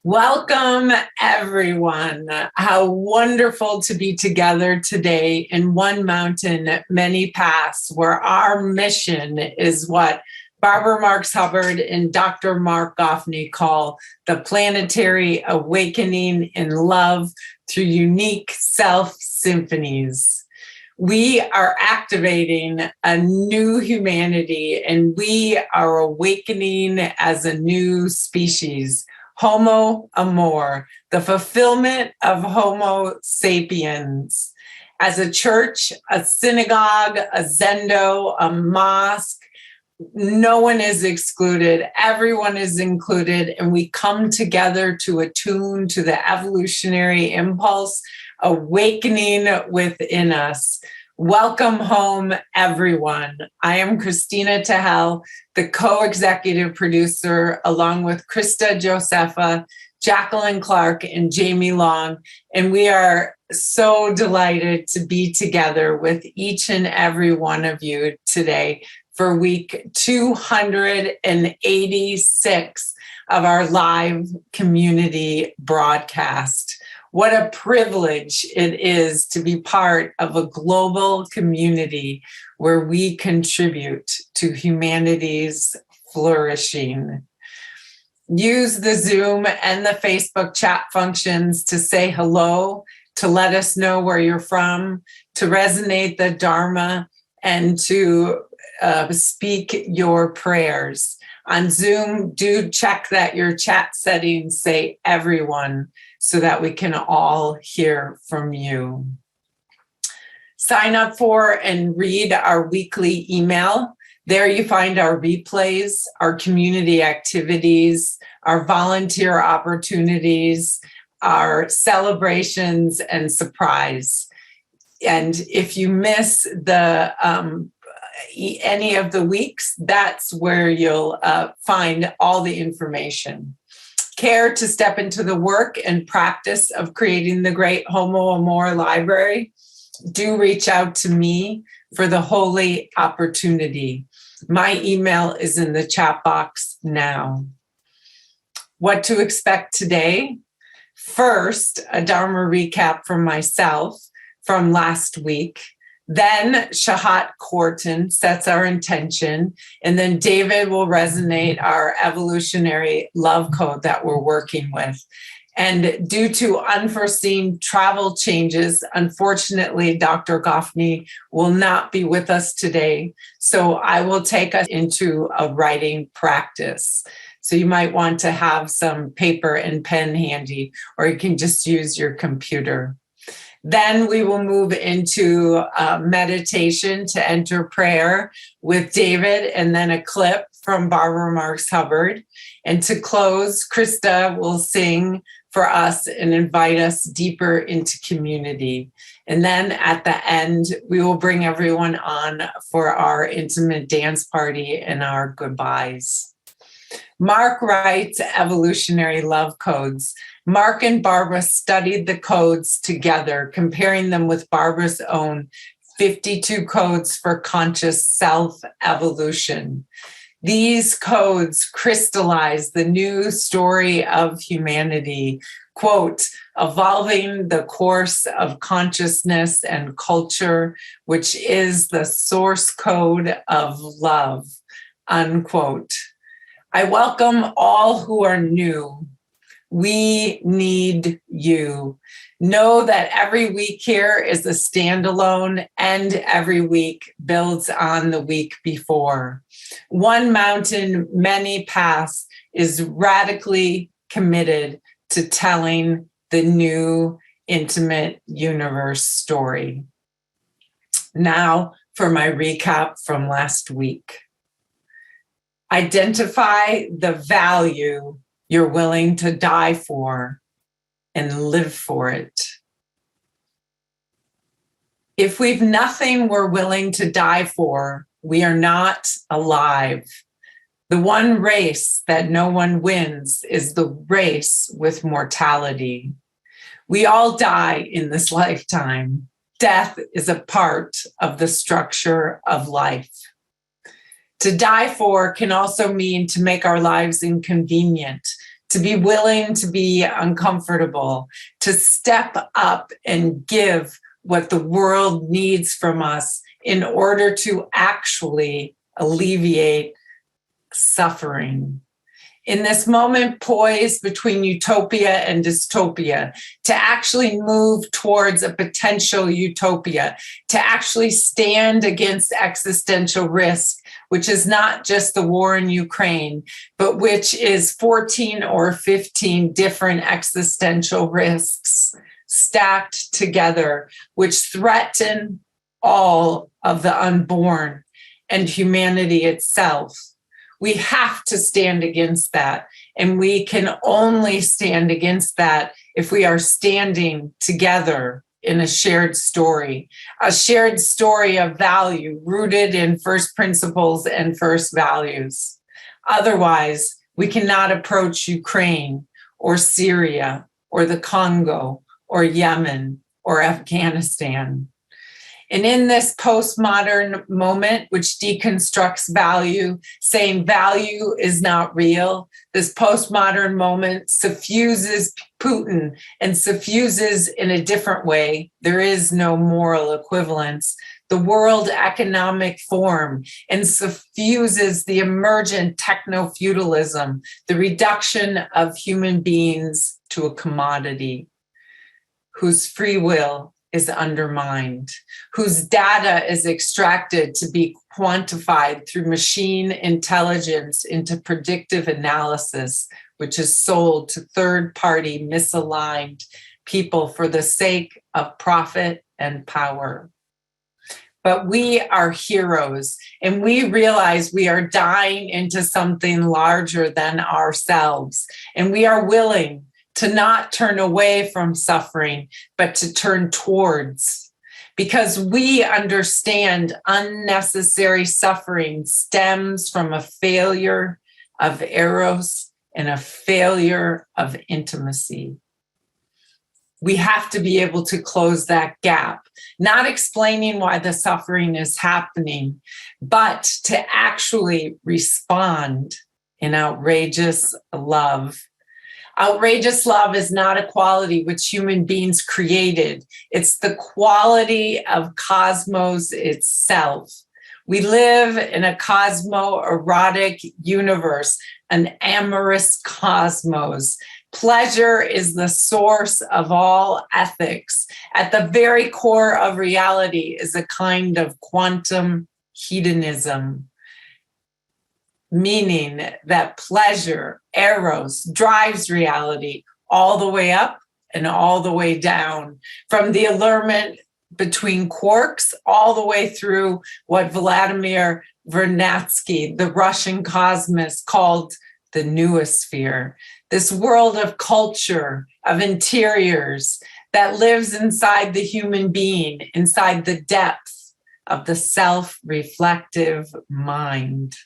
Welcome, everyone. How wonderful to be together today in one mountain, many paths, where our mission is what Barbara Marx Hubbard and Dr. Marc Gafni call the planetary awakening in love through unique self-symphonies. We are activating a new humanity, and we are awakening as a new species. Homo amor, the fulfillment of Homo sapiens. As a church, a synagogue, a zendo, a mosque, no one is excluded. Everyone is included, and we come together to attune to the evolutionary impulse awakening within us. Welcome home, everyone. I am Kristina Tahel, the co-executive producer, along with Krista Josepha, Jacqueline Clark, and Jamie Long. And we are so delighted to be together with each and every one of you today for week 286 of our live community broadcast. What a privilege it is to be part of a global community where we contribute to humanity's flourishing. Use the Zoom and the Facebook chat functions to say hello, to let us know where you're from, to resonate the Dharma, and to speak your prayers. On Zoom, do check that your chat settings say everyone, so that we can all hear from you. Sign up for and read our weekly email. There you find our replays, our community activities, our volunteer opportunities, our celebrations and surprise. And if you miss the any of the weeks, that's where you'll find all the information. Care to step into the work and practice of creating the great Homo Amor library? Do reach out to me for the holy opportunity. My email is in the chat box now. What to expect today? First, a Dharma recap from myself from last week. Then Chahat Corten sets our intention, and then David will resonate our evolutionary love code that we're working with. And due to unforeseen travel changes, unfortunately, Dr. Gafni will not be with us today. So I will take us into a writing practice. So you might want to have some paper and pen handy, or you can just use your computer. Then we will move into meditation to enter prayer with David, and then a clip from Barbara Marx Hubbard. And to close, Krista will sing for us and invite us deeper into community. And then at the end, we will bring everyone on for our intimate dance party and our goodbyes. Marc writes evolutionary love codes. Marc and Barbara studied the codes together, comparing them with Barbara's own 52 codes for conscious self-evolution. These codes crystallize the new story of humanity, quote, evolving the course of consciousness and culture, which is the source code of love, unquote. I welcome all who are new. We need you. Know that every week here is a standalone, and every week builds on the week before. One mountain, many paths is radically committed to telling the new intimate universe story. Now for my recap from last week. Identify the value you're willing to die for and live for it. If we've nothing we're willing to die for, we are not alive. The one race that no one wins is the race with mortality. We all die in this lifetime. Death is a part of the structure of life. To die for can also mean to make our lives inconvenient, to be willing to be uncomfortable, to step up and give what the world needs from us in order to actually alleviate suffering. In this moment poised between utopia and dystopia, to actually move towards a potential utopia, to actually stand against existential risk, which is not just the war in Ukraine, but which is 14 or 15 different existential risks stacked together, which threaten all of the unborn and humanity itself. We have to stand against that. And we can only stand against that if we are standing together in a shared story of value rooted in first principles and first values. Otherwise, we cannot approach Ukraine or Syria or the Congo or Yemen or Afghanistan. And in this postmodern moment, which deconstructs value, saying value is not real, this postmodern moment suffuses Putin and suffuses in a different way. There is no moral equivalence. The World Economic Forum and suffuses the emergent techno-feudalism, the reduction of human beings to a commodity whose free will is undermined, whose data is extracted to be quantified through machine intelligence into predictive analysis, which is sold to third-party misaligned people for the sake of profit and power. But we are heroes, and we realize we are dying into something larger than ourselves, and we are willing to not turn away from suffering, but to turn towards. Because we understand unnecessary suffering stems from a failure of eros and a failure of intimacy. We have to be able to close that gap, not explaining why the suffering is happening, but to actually respond in outrageous love. Outrageous love is not a quality which human beings created. It's the quality of cosmos itself. We live in a cosmo-erotic universe, an amorous cosmos. Pleasure is the source of all ethics. At the very core of reality is a kind of quantum hedonism, meaning that pleasure, eros, drives reality all the way up and all the way down, from the allurement between quarks all the way through what Vladimir Vernadsky, the Russian cosmist, called the noosphere, this world of culture, of interiors that lives inside the human being, inside the depth of the self-reflective mind.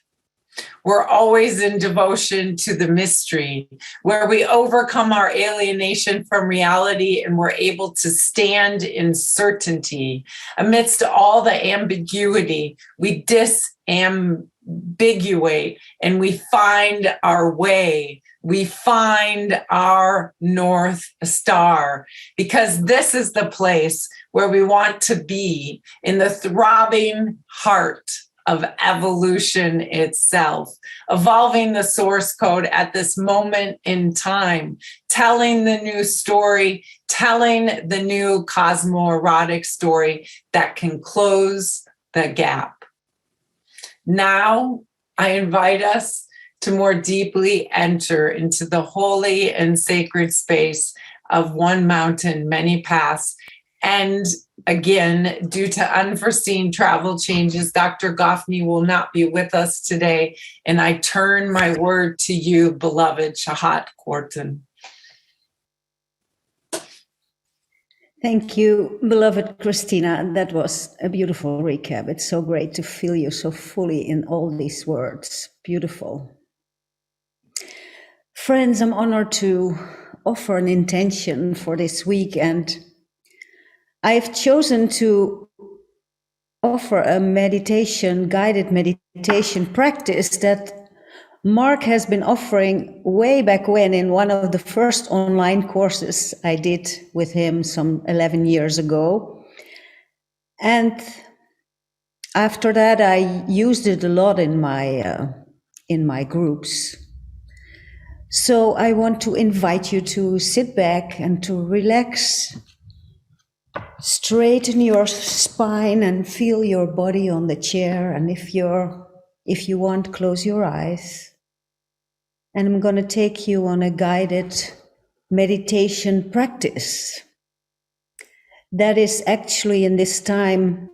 We're always in devotion to the mystery, where we overcome our alienation from reality and we're able to stand in certainty. Amidst all the ambiguity, we disambiguate and we find our way. We find our North Star, because this is the place where we want to be, in the throbbing heart of evolution itself, evolving the source code at this moment in time, telling the new story, telling the new cosmoerotic story that can close the gap. Now, I invite us to more deeply enter into the holy and sacred space of one mountain, many paths. And again, due to unforeseen travel changes, Dr. Gafni will not be with us today. And I turn my word to you, beloved Chahat Corten. Thank you, beloved Kristina. That was a beautiful recap. It's so great to feel you so fully in all these words. Beautiful. Friends, I'm honored to offer an intention for this week, and I've chosen to offer a meditation, guided meditation practice that Marc has been offering way back when in one of the first online courses I did with him some 11 years ago. And after that, I used it a lot in my groups. So I want to invite you to sit back and to relax, straighten your spine and feel your body on the chair. And if you want, close your eyes. And I'm going to take you on a guided meditation practice that is actually in this time,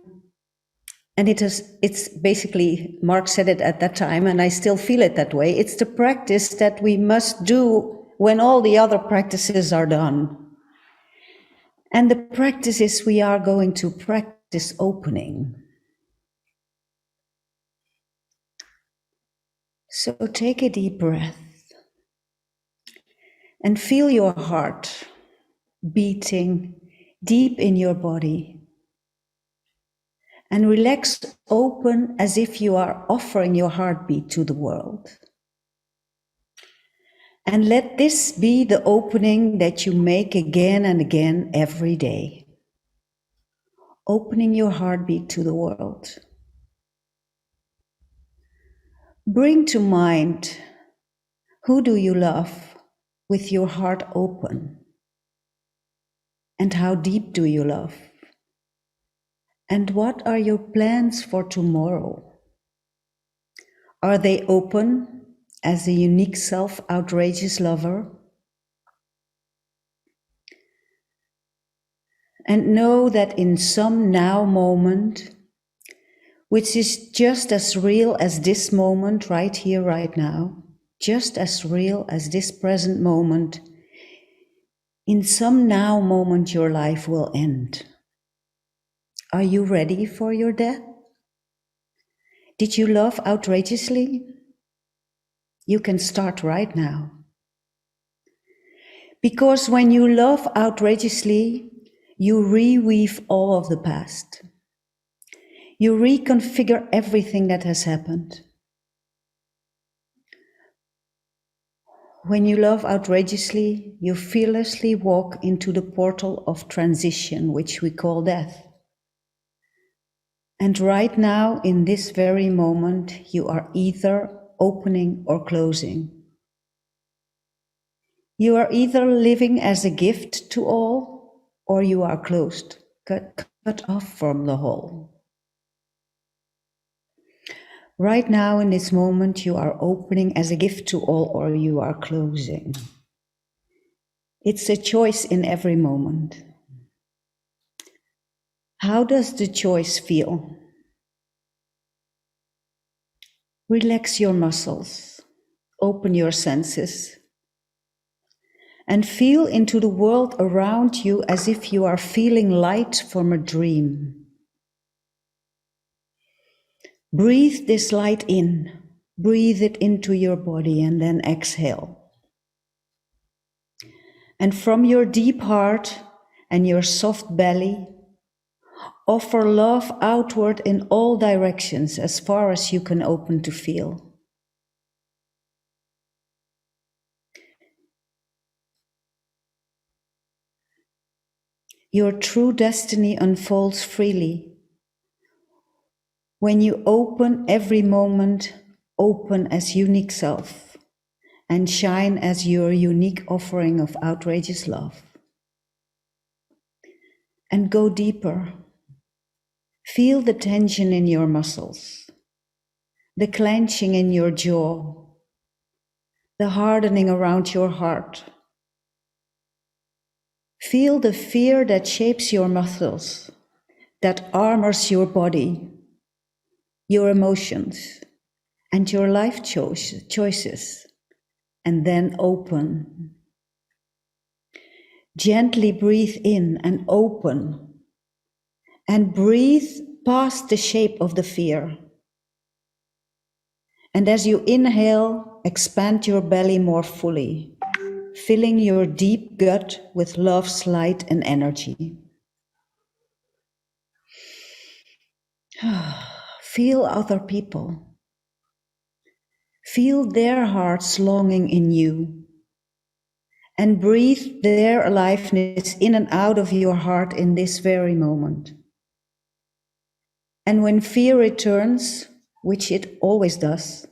and it's basically, Marc said it at that time, and I still feel it that way. It's the practice that we must do when all the other practices are done. And the practice is we are going to practice opening. So take a deep breath and feel your heart beating deep in your body. And relax, open as if you are offering your heartbeat to the world. And let this be the opening that you make again and again every day. Opening your heartbeat to the world. Bring to mind, who do you love with your heart open? And how deep do you love? And what are your plans for tomorrow? Are they open as a unique self, outrageous lover? And know that in some now moment, which is just as real as this moment right here, right now, just as real as this present moment, in some now moment your life will end. Are you ready for your death? Did you love outrageously? You can start right now. Because when you love outrageously, you reweave all of the past. You reconfigure everything that has happened. When you love outrageously, you fearlessly walk into the portal of transition, which we call death. And right now, in this very moment, you are either opening or closing. You are either living as a gift to all, or you are closed, cut off from the whole. Right now, in this moment, you are opening as a gift to all, or you are closing. It's a choice in every moment. How does the choice feel? Relax your muscles, open your senses, and feel into the world around you as if you are feeling light from a dream. Breathe this light in, breathe it into your body, and then exhale. And from your deep heart and your soft belly, offer love outward in all directions as far as you can open to feel. Your true destiny unfolds freely. When you open every moment, open as unique self and shine as your unique offering of outrageous love. And go deeper. Feel the tension in your muscles, the clenching in your jaw, the hardening around your heart. Feel the fear that shapes your muscles, that armors your body, your emotions, and your life choices, and then open. Gently breathe in and open, and breathe past the shape of the fear. And as you inhale, expand your belly more fully, filling your deep gut with love's light and energy. Feel other people. Feel their hearts longing in you, and breathe their aliveness in and out of your heart in this very moment. And when fear returns, which it always does,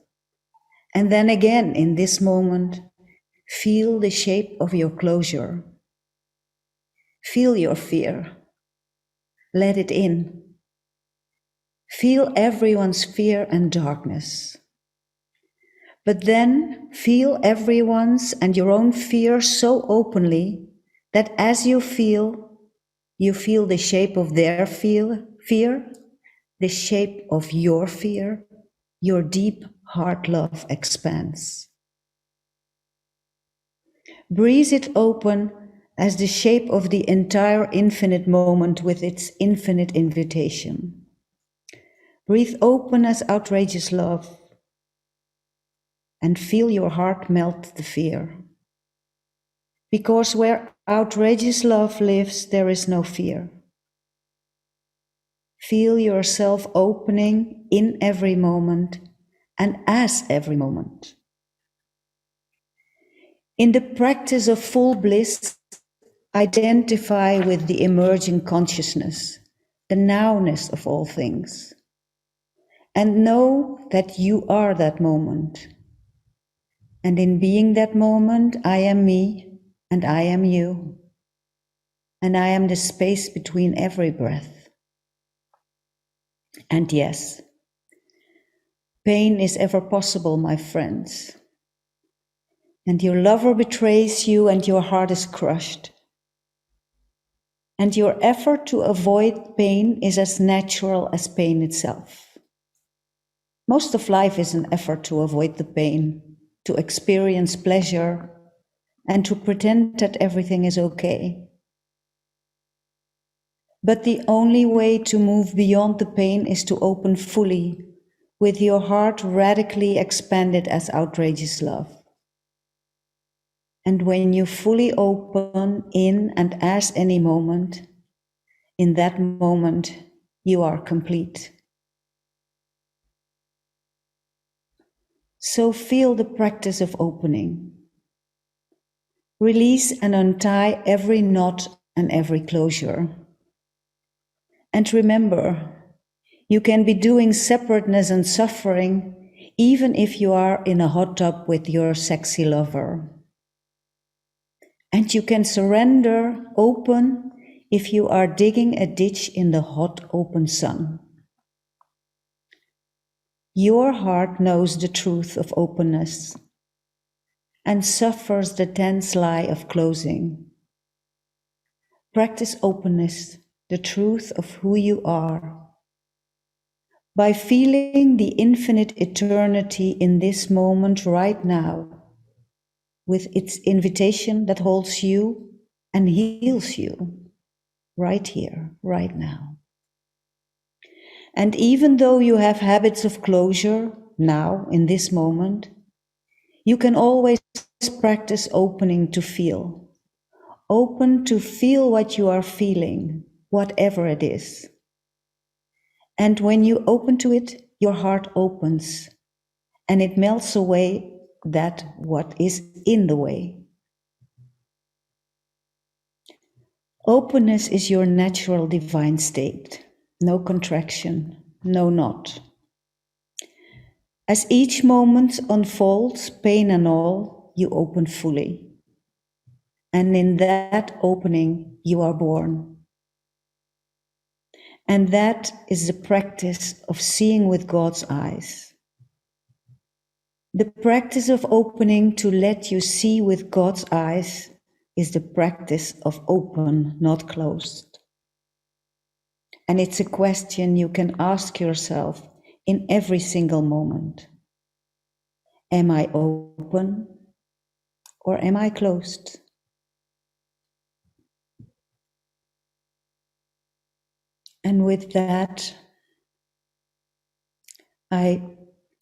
and then again in this moment, feel the shape of your closure. Feel your fear. Let it in. Feel everyone's fear and darkness. But then feel everyone's and your own fear so openly that as you feel the shape of their fear, the shape of your fear, your deep heart love expands. Breathe it open as the shape of the entire infinite moment with its infinite invitation. Breathe open as outrageous love, and feel your heart melt the fear. Because where outrageous love lives, there is no fear. Feel yourself opening in every moment and as every moment. In the practice of full bliss, identify with the emerging consciousness, the nowness of all things, and know that you are that moment. And in being that moment, I am me, and I am you, and I am the space between every breath. And yes, pain is ever possible, my friends. And your lover betrays you and your heart is crushed. And your effort to avoid pain is as natural as pain itself. Most of life is an effort to avoid the pain, to experience pleasure, and to pretend that everything is okay. But the only way to move beyond the pain is to open fully, with your heart radically expanded as outrageous love. And when you fully open in and as any moment, in that moment you are complete. So feel the practice of opening. Release and untie every knot and every closure. And remember, you can be doing separateness and suffering even if you are in a hot tub with your sexy lover. And you can surrender open if you are digging a ditch in the hot open sun. Your heart knows the truth of openness and suffers the tense lie of closing. Practice openness, the truth of who you are, by feeling the infinite eternity in this moment right now, with its invitation that holds you and heals you right here, right now. And even though you have habits of closure now, in this moment, you can always practice opening to feel. Open to feel what you are feeling, whatever it is. And when you open to it, your heart opens, and it melts away that what is in the way. Openness is your natural divine state. No contraction, no knot. As each moment unfolds, pain and all, you open fully. And in that opening, you are born. And that is the practice of seeing with God's eyes. The practice of opening to let you see with God's eyes is the practice of open, not closed. And it's a question you can ask yourself in every single moment. Am I open or am I closed? And with that, I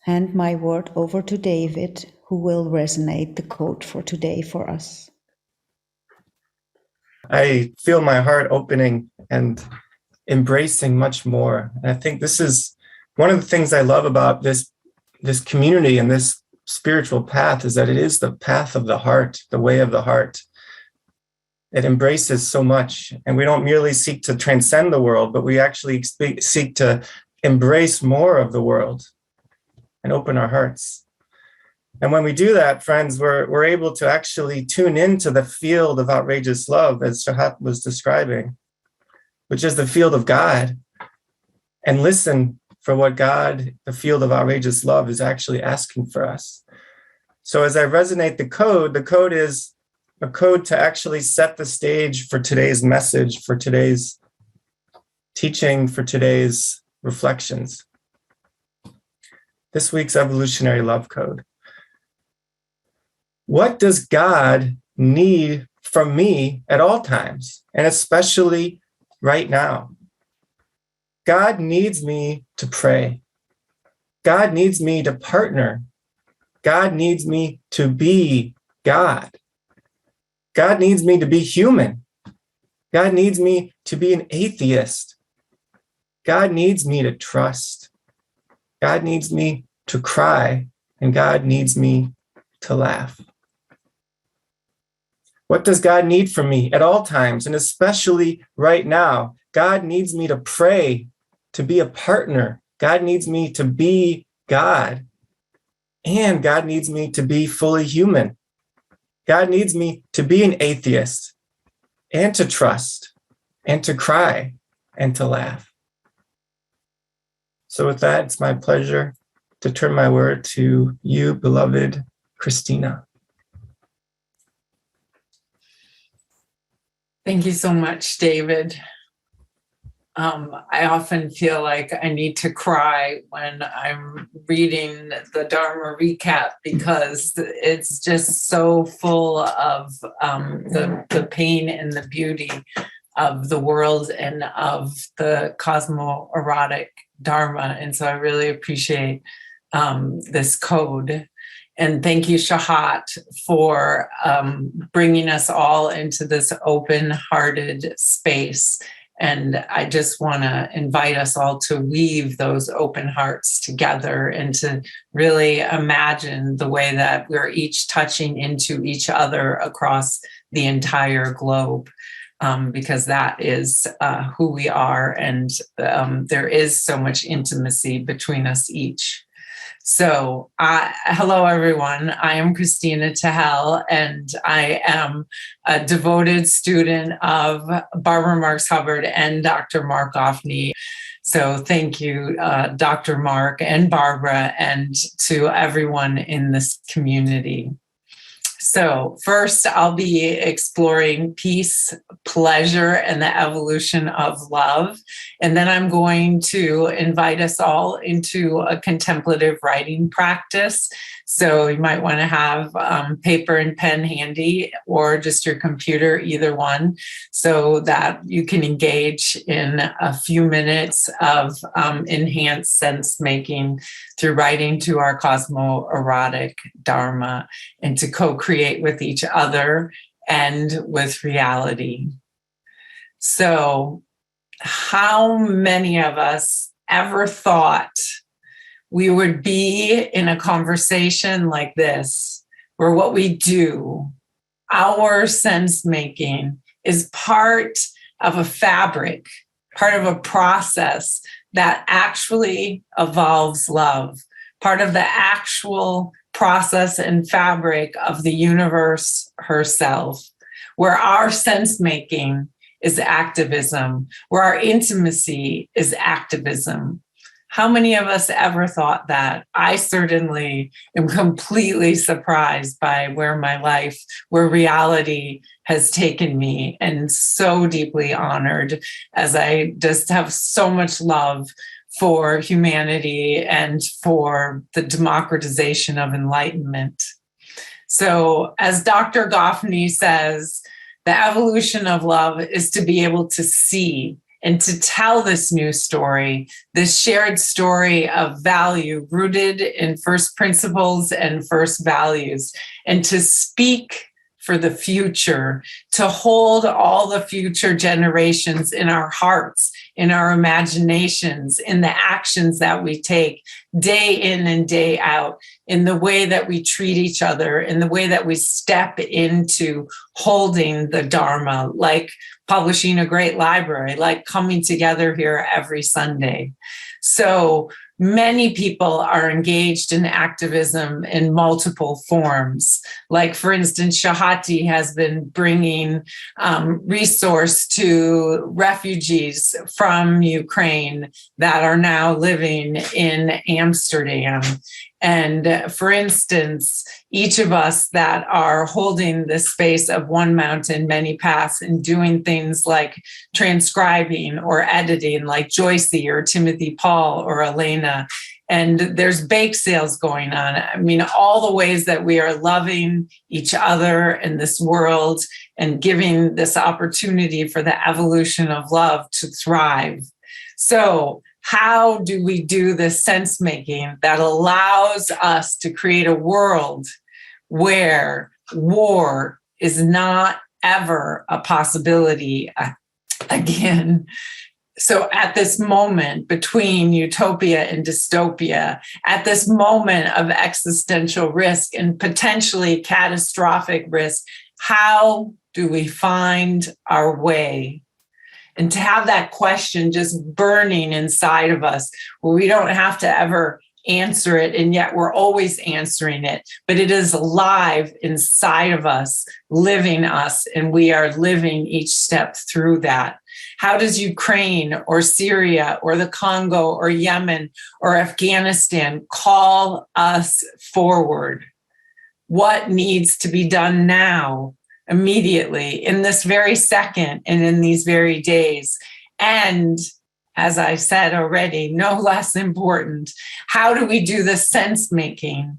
hand my word over to David, who will resonate the quote for today for us. I feel my heart opening and embracing much more. And I think this is one of the things I love about this community and this spiritual path is that it is the path of the heart, the way of the heart. It embraces so much. And we don't merely seek to transcend the world, but we actually seek to embrace more of the world and open our hearts. And when we do that, friends, we're able to actually tune into the field of outrageous love, as Chahat was describing, which is the field of God, and listen for what God, the field of outrageous love, is actually asking for us. So as I resonate the code is a code to actually set the stage for today's message, for today's teaching, for today's reflections. This week's evolutionary love code. What does God need from me at all times, and especially right now? God needs me to pray. God needs me to partner. God needs me to be God. God needs me to be human. God needs me to be an atheist. God needs me to trust. God needs me to cry, and God needs me to laugh. What does God need from me at all times, and especially right now? God needs me to pray, to be a partner. God needs me to be God. And God needs me to be fully human. God needs me to be an atheist, and to trust, and to cry, and to laugh. So with that, it's my pleasure to turn my word to you, beloved Kristina. Thank you so much, David. I often feel like I need to cry when I'm reading the Dharma recap, because it's just so full of the pain and the beauty of the world and of the cosmo-erotic Dharma. And so I really appreciate this code. And thank you, Chahat, for bringing us all into this open-hearted space. And I just want to invite us all to weave those open hearts together and to really imagine the way that we're each touching into each other across the entire globe, because that is who we are. And there is so much intimacy between us each. So, hello, everyone. I am Kristina Tahel, and I am a devoted student of Barbara Marx Hubbard and Dr. Marc Gafni. So thank you, Dr. Marc and Barbara, and to everyone in this community. So first, I'll be exploring peace, pleasure, and the evolution of love. And then I'm going to invite us all into a contemplative writing practice. So you might want to have paper and pen handy, or just your computer, either one, so that you can engage in a few minutes of enhanced sense making through writing to our cosmo-erotic Dharma, and to co-create with each other and with reality. So, how many of us ever thought we would be in a conversation like this, where what we do, our sense making, is part of a fabric, part of a process that actually evolves love, part of the actual process and fabric of the universe herself, where our sense making is activism, where our intimacy is activism. How many of us ever thought that? I certainly am completely surprised by where my life, where reality has taken me, and so deeply honored, as I just have so much love for humanity and for the democratization of enlightenment. So, as Dr. Gafni says, the evolution of love is to be able to see and to tell this new story, this shared story of value rooted in first principles and first values, and to speak for the future, to hold all the future generations in our hearts, in our imaginations, in the actions that we take day in and day out, in the way that we treat each other, in the way that we step into holding the Dharma, like publishing a great library, like coming together here every Sunday. So many people are engaged in activism in multiple forms. Like, for instance, Chahat has been bringing resource to refugees from Ukraine that are now living in Amsterdam. And for instance, each of us that are holding this space of one mountain, many paths, and doing things like transcribing or editing, like Joycey or Timothy Paul or Elena. And there's bake sales going on. I mean, all the ways that we are loving each other in this world and giving this opportunity for the evolution of love to thrive. So, how do we do this sense making that allows us to create a world where war is not ever a possibility again? So at this moment between utopia and dystopia, at this moment of existential risk and potentially catastrophic risk, how do we find our way? And to have that question just burning inside of us, where we don't have to ever answer it, and yet we're always answering it, but it is alive inside of us, living us, and we are living each step through that. How does Ukraine or Syria or the Congo or Yemen or Afghanistan call us forward? What needs to be done now? Immediately, in this very second and in these very days. And as I said already, no less important, how do we do the sense making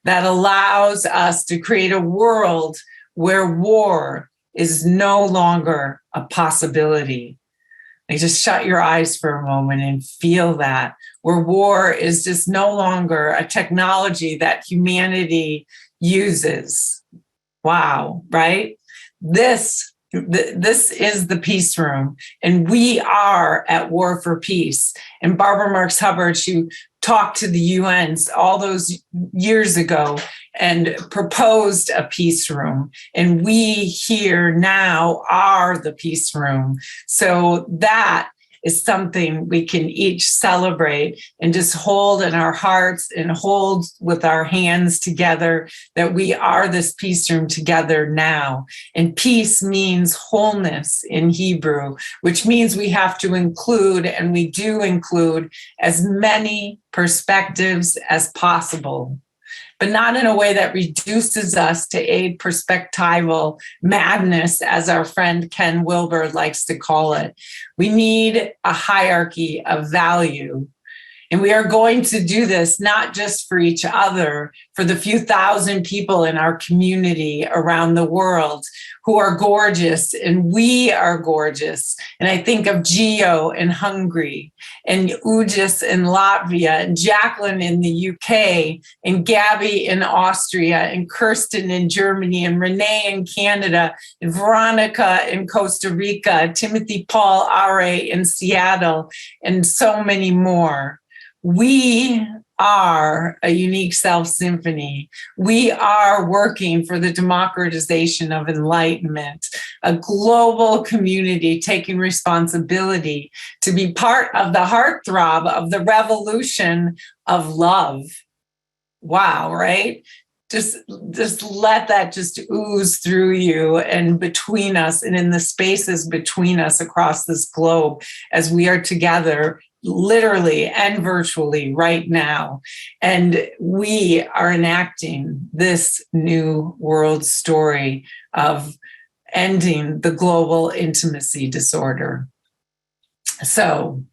that allows us to create a world where war is no longer a possibility? Like, just shut your eyes for a moment and feel that, where war is just no longer a technology that humanity uses. Wow, right? This is the peace room, and we are at war for peace. And Barbara Marx Hubbard, she talked to the UN all those years ago and proposed a peace room. And we here now are the peace room. So that is something we can each celebrate and just hold in our hearts and hold with our hands together, that we are this peace room together now. And peace means wholeness in Hebrew, which means we have to include, and we do include, as many perspectives as possible, but not in a way that reduces us to a perspectival madness, as our friend Ken Wilber likes to call it. We need a hierarchy of value. And we are going to do this not just for each other, for the few thousand people in our community around the world who are gorgeous, and we are gorgeous. And I think of Gio in Hungary, and Ugis in Latvia, and Jacqueline in the UK, and Gabby in Austria, and Kirsten in Germany, and Renee in Canada, and Veronica in Costa Rica, Timothy Paul Are in Seattle, and so many more. We are a unique self-symphony. We are working for the democratization of enlightenment, a global community taking responsibility to be part of the heartthrob of the revolution of love. Wow, right? Just let that just ooze through you and between us and in the spaces between us across this globe as we are together, literally and virtually right now. And we are enacting this new world story of ending the global intimacy disorder. So,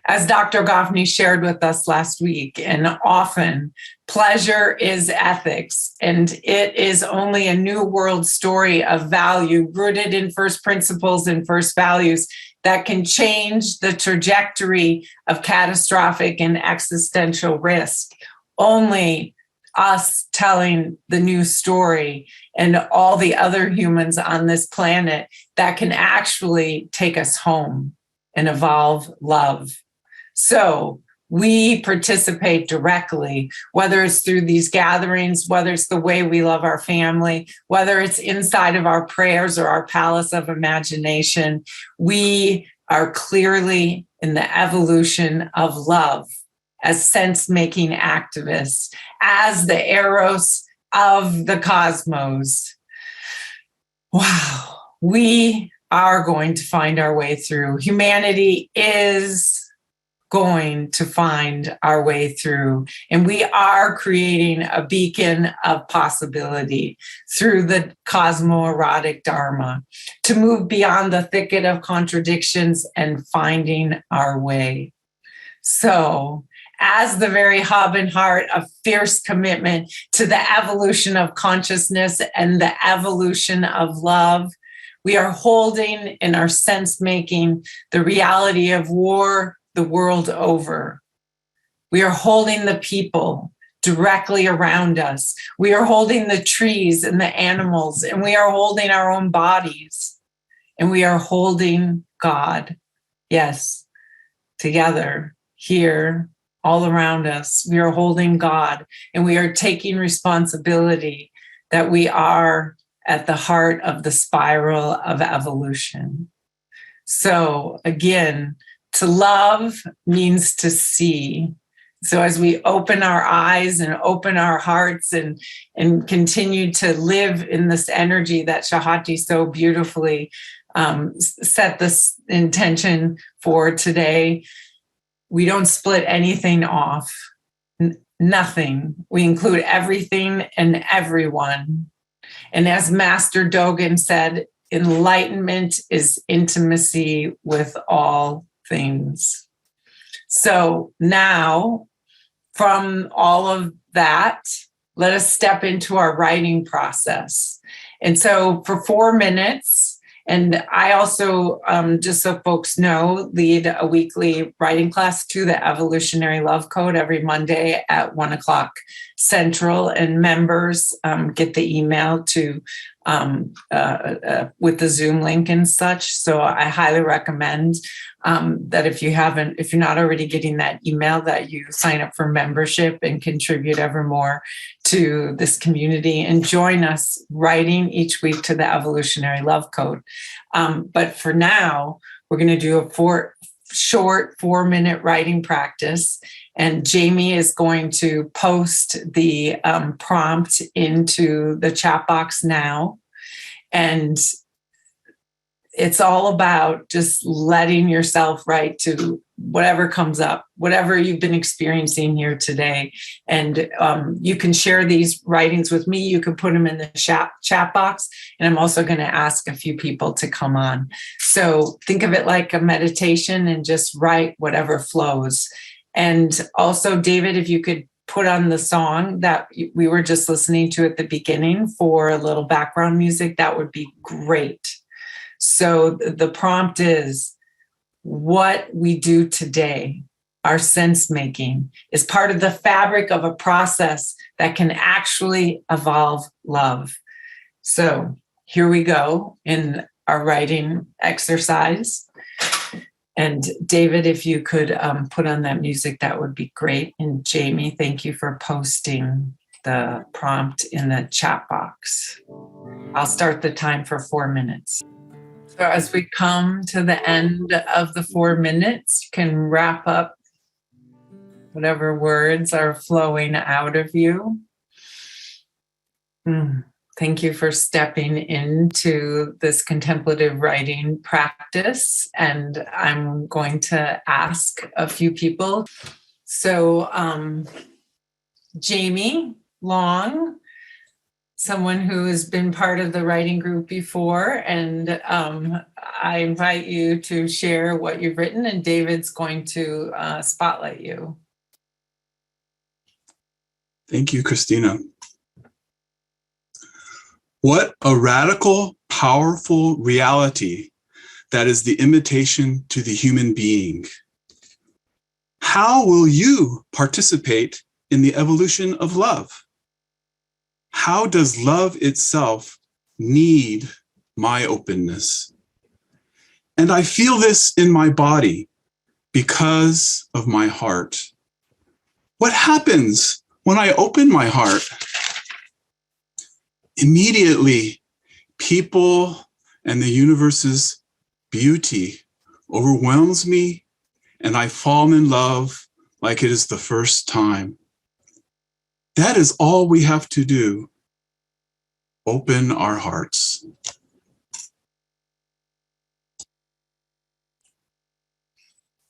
as Dr. Gafni shared with us last week, and often, pleasure is ethics, and it is only a new world story of value rooted in first principles and first values that can change the trajectory of catastrophic and existential risk. Only us telling the new story and all the other humans on this planet that can actually take us home and evolve love. So we participate directly, whether it's through these gatherings, whether it's the way we love our family, whether it's inside of our prayers or our palace of imagination. We are clearly in the evolution of love as sense-making activists, as the eros of the cosmos. Wow, we are going to find our way through. Humanity is going to find our way through, and we are creating a beacon of possibility through the cosmoerotic dharma to move beyond the thicket of contradictions and finding our way. So, as the very hub and heart of fierce commitment to the evolution of consciousness and the evolution of love, we are holding in our sense-making the reality of war the world over. We are holding the people directly around us. We are holding the trees and the animals, and we are holding our own bodies, and we are holding God. Yes, together, here, all around us, we are holding God, and we are taking responsibility that we are at the heart of the spiral of evolution. So again, to love means to see. So as we open our eyes and open our hearts and continue to live in this energy that Chahat so beautifully set this intention for today, we don't split anything off, nothing. We include everything and everyone. And as Master Dogen said, enlightenment is intimacy with all things. So now, from all of that, let us step into our writing process. And so for 4 minutes, and I also, just so folks know, lead a weekly writing class to the Evolutionary Love Code every Monday at 1:00 Central, and members get the email to with the Zoom link and such. So I highly recommend that if you're not already getting that email, that you sign up for membership and contribute ever more to this community and join us writing each week to the Evolutionary Love Code. But for now, we're going to do a short 4-minute writing practice. And Jamie is going to post the prompt into the chat box now. And it's all about just letting yourself write to whatever comes up, whatever you've been experiencing here today. And you can share these writings with me. You can put them in the chat box. And I'm also going to ask a few people to come on. So think of it like a meditation and just write whatever flows. And also, David, if you could put on the song that we were just listening to at the beginning for a little background music, that would be great. So the prompt is, what we do today, our sense making, is part of the fabric of a process that can actually evolve love. So here we go in our writing exercise. And David, if you could put on that music, that would be great. And Jamie, thank you for posting the prompt in the chat box. I'll start the time for 4 minutes. So as we come to the end of the 4 minutes, you can wrap up whatever words are flowing out of you. Thank you for stepping into this contemplative writing practice. And I'm going to ask a few people. So Jamie Long, someone who has been part of the writing group before, and I invite you to share what you've written, and David's going to spotlight you. Thank you, Kristina. What a radical, powerful reality that is the invitation to the human being. How will you participate in the evolution of love? How does love itself need my openness? And I feel this in my body because of my heart. What happens when I open my heart? Immediately, people and the universe's beauty overwhelms me, and I fall in love like it is the first time. That is all we have to do. Open our hearts.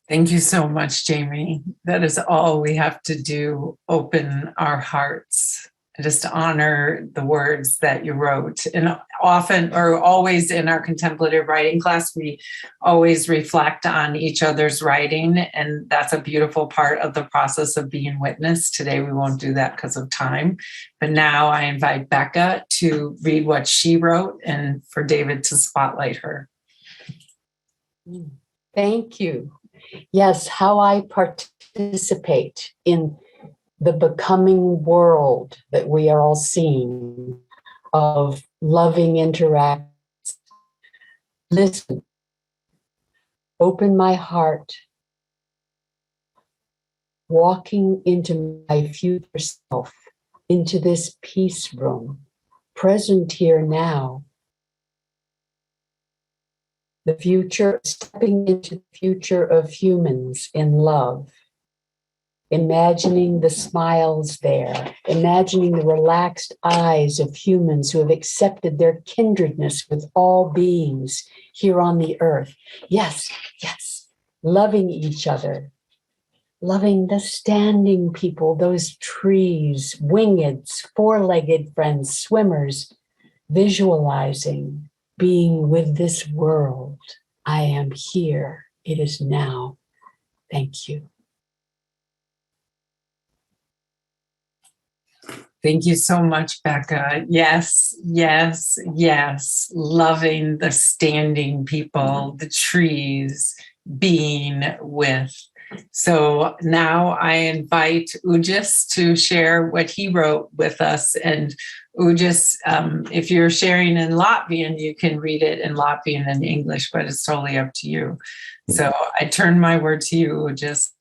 Thank you so much, Jamie. That is all we have to do, open our hearts. Just honor the words that you wrote. And often, or always in our contemplative writing class, we always reflect on each other's writing. And that's a beautiful part of the process of being witness. Today, we won't do that because of time. But now I invite Becca to read what she wrote and for David to spotlight her. Thank you. Yes, how I participate in the becoming world that we are all seeing of loving interactions. Listen, open my heart, walking into my future self, into this peace room, present here now. The future, stepping into the future of humans in love, imagining the smiles there, imagining the relaxed eyes of humans who have accepted their kindredness with all beings here on the earth. Yes, yes, loving each other, loving the standing people, those trees, wingeds, four-legged friends, swimmers, visualizing being with this world. I am here. It is now. Thank you. Thank you so much, Becca. Yes, yes, yes. Loving the standing people, the trees, being with. So now I invite Ugis to share what he wrote with us. And Ugis, if you're sharing in Latvian, you can read it in Latvian and English, but it's totally up to you. So I turn my word to you, Ugis.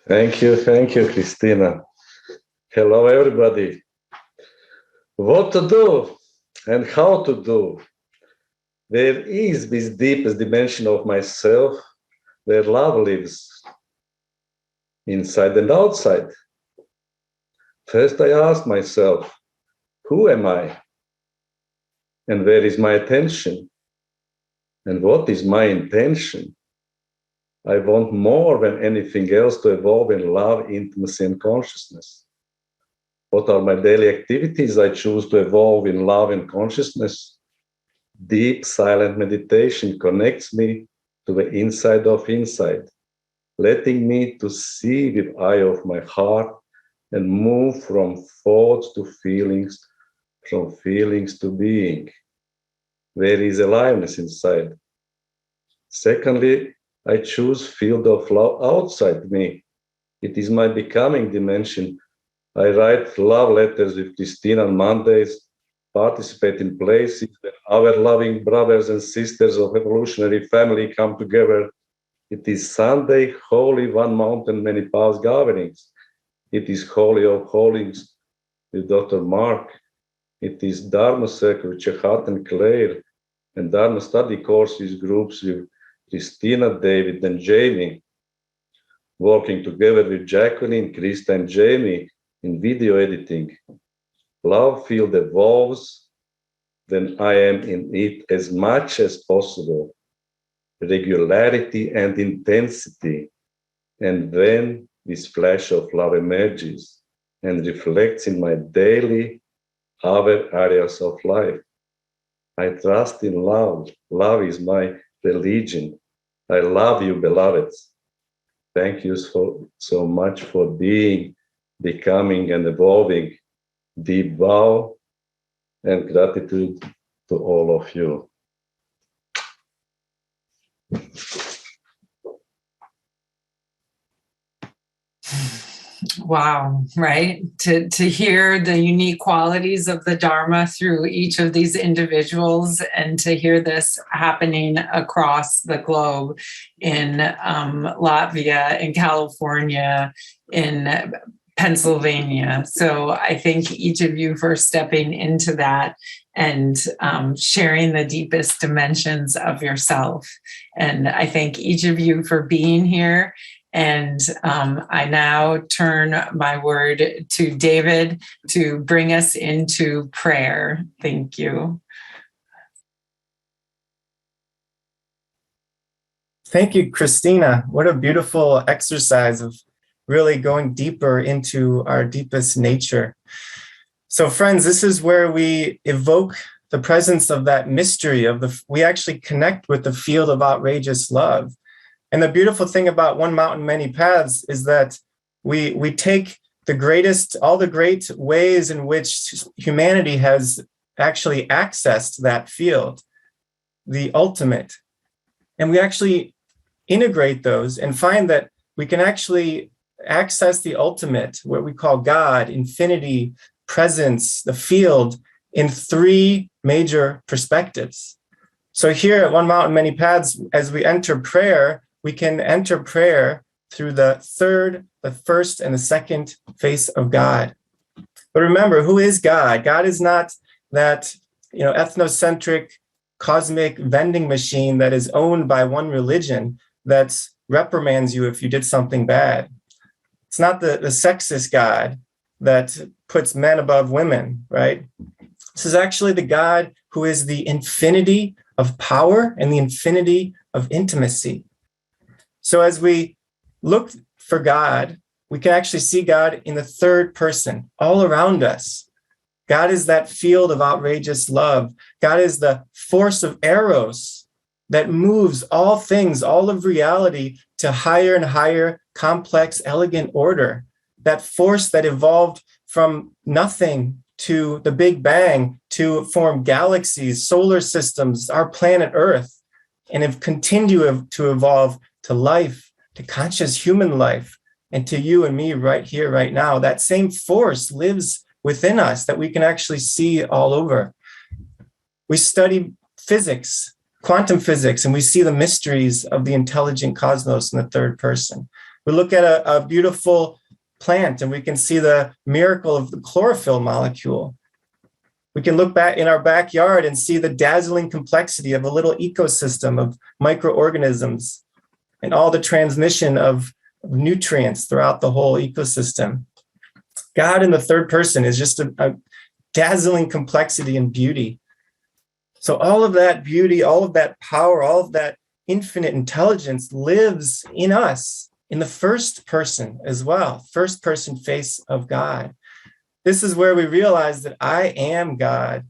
Thank you, Kristina. Hello, everybody. What to do and how to do? There is this deepest dimension of myself where love lives, inside and outside. First, I ask myself, who am I? And where is my attention? And what is my intention? I want more than anything else to evolve in love, intimacy, and consciousness. What are my daily activities? I choose to evolve in love and consciousness. Deep, silent meditation connects me to the inside of inside, letting me to see with eye of my heart and move from thoughts to feelings, from feelings to being. There is aliveness inside. Secondly, I choose field of love outside me. It is my becoming dimension. I write love letters with Kristina on Mondays, participate in places where our loving brothers and sisters of Evolutionary family come together. It is Sunday, Holy One Mountain, Many Paths gatherings. It is Holy of Holies with Dr. Marc. It is Dharma Circle with Chahat and Claire, and Dharma study courses groups with Kristina, David, and Jamie. Working together with Jacqueline, Krista, and Jamie in video editing. Love field evolves, then I am in it as much as possible. Regularity and intensity. And then this flash of love emerges and reflects in my daily other areas of life. I trust in love. Love is my religion. I love you, beloveds. Thank you so much for being, becoming, and evolving. Deep bow and gratitude to all of you. Wow, right? To hear the unique qualities of the Dharma through each of these individuals, and to hear this happening across the globe in Latvia, in California, in Pennsylvania. So I thank each of you for stepping into that and sharing the deepest dimensions of yourself. And I thank each of you for being here. And I now turn my word to David to bring us into prayer. Thank you. Thank you, Kristina. What a beautiful exercise of really going deeper into our deepest nature. So friends, this is where we evoke the presence of that mystery we actually connect with the field of outrageous love. And the beautiful thing about One Mountain, Many Paths is that we take all the great ways in which humanity has actually accessed that field, the ultimate, and we actually integrate those and find that we can actually access the ultimate, what we call God, infinity, presence, the field, in three major perspectives. So here at One Mountain, Many Paths, as we enter prayer, we can enter prayer through the third, the first, and the second face of God. But remember, who is God? God is not that ethnocentric cosmic vending machine that is owned by one religion that reprimands you if you did something bad. It's not the sexist God that puts men above women, right? This is actually the God who is the infinity of power and the infinity of intimacy. So as we look for God, we can actually see God in the third person all around us. God is that field of outrageous love. God is the force of eros that moves all things, all of reality, to higher and higher, complex, elegant order. That force that evolved from nothing to the Big Bang to form galaxies, solar systems, our planet Earth, and have continued to evolve to life, to conscious human life, and to you and me right here, right now. That same force lives within us that we can actually see all over. We study physics, quantum physics, and we see the mysteries of the intelligent cosmos in the third person. We look at a beautiful plant and we can see the miracle of the chlorophyll molecule. We can look back in our backyard and see the dazzling complexity of a little ecosystem of microorganisms and all the transmission of nutrients throughout the whole ecosystem. God in the third person is just a dazzling complexity and beauty. So all of that beauty, all of that power, all of that infinite intelligence lives in us in the first person as well, first person face of God. This is where we realize that I am God,